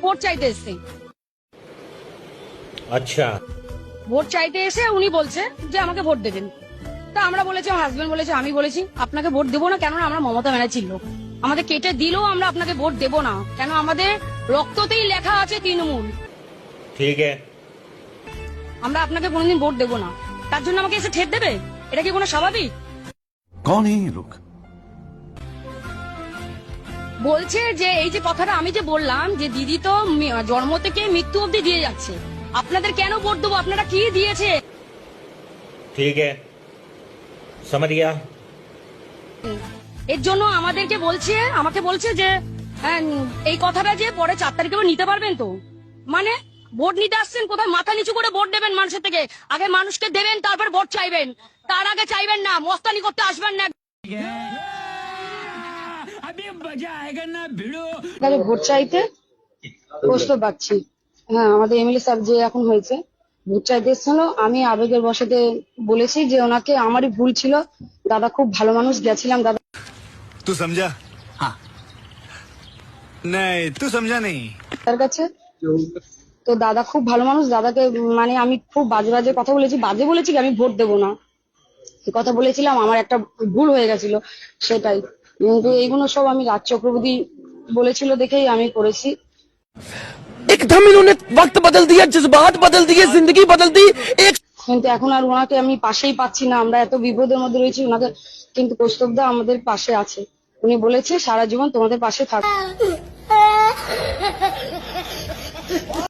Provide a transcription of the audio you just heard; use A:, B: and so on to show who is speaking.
A: Vote চাইতে এসছে।
B: আচ্ছা,
A: ভোট চাইতে এসে উনি বলছে যে আমাকে ভোট দেবেন। তা আমরা বলেছি, আমার হাজবেন্ড বলেছে, আমি বলেছি আপনাকে ভোট দেবো না। কেননা আমরা মমতা ব্যানার্জির লোক, আমাদের কেটে দিলেও আমরা আপনাকে ভোট দেবো না। কেন আমাদের রক্ততেই লেখা আছে তৃণমূল।
B: ঠিক আছে।
A: আমরা আপনাকে কোনোদিন ভোট দেবো না, তার জন্য আমাকে এসে ঠেট দেবে? এটা কি কোনো স্বাভাবিক?
C: कौन है ये लोग?
A: বলছে যে এই যে কথাটা আমি যে বললাম যে দিদি তো জন্ম থেকে মৃত্যু অবধি দিয়ে যাচ্ছে, আপনাদের কেন ভোট দেবো? আপনারা কি দিয়েছে?
B: ठीक है, समझ गया।
A: এর জন্য আমাদেরকে বলছে, আমাকে বলছে যে এই কথাটা যে পরে 4 তারিখে নিতে পারবেন তো। মানে ভোট নিতে আসছেন, কোথায় মাথা নিচু করে ভোট দেবেন মানুষের থেকে? আগে মানুষকে দেবেন, তারপর ভোট চাইবেন। তার আগে চাইবেন না, মস্তানি করতে আসবেন না। ভোট চাইতে প্রস্তুত পাচ্ছি। হ্যাঁ, আমাদের এমএলএ স্যার যে এখন হয়েছে ভোট চাইতে এসেছিল। আমি আবেগের বশতে বলেছি যে ওনাকে আমারই ভুল ছিল, দাদা খুব ভালো মানুষ, গেছিলাম দাদা।
C: तू समझा? हाँ। नहीं, तू समझा नहीं।
A: তার কাছে তো দাদা খুব ভালো মানুষ, দাদাকে মানে আমি খুব বাজে বাজে কথা বলেছি, বাজে বলেছি কি আমি ভোট দেবো না এই কথা বলেছিলাম। আমার একটা ভুল হয়ে গেছিল সেটাই, কিন্তু এইগুলো সব আমি রাজ চক্রবর্তী বলেছিল দেখেই আমি করেছি।
D: एकदम इन्होंने वक्त बदल दिया, जज्बात बदल दिए, जिंदगी बदल दी। एक
A: কিন্তু এখন আর ওনাকে আমি পাশেই পাচ্ছি না, আমরা এত বিপদের মধ্যে রয়েছি। ওনাকে কিন্তু কৌস্তবদা আমাদের পাশে আছে, উনি বলেছে সারা জীবন তোমাদের পাশে থাকবে।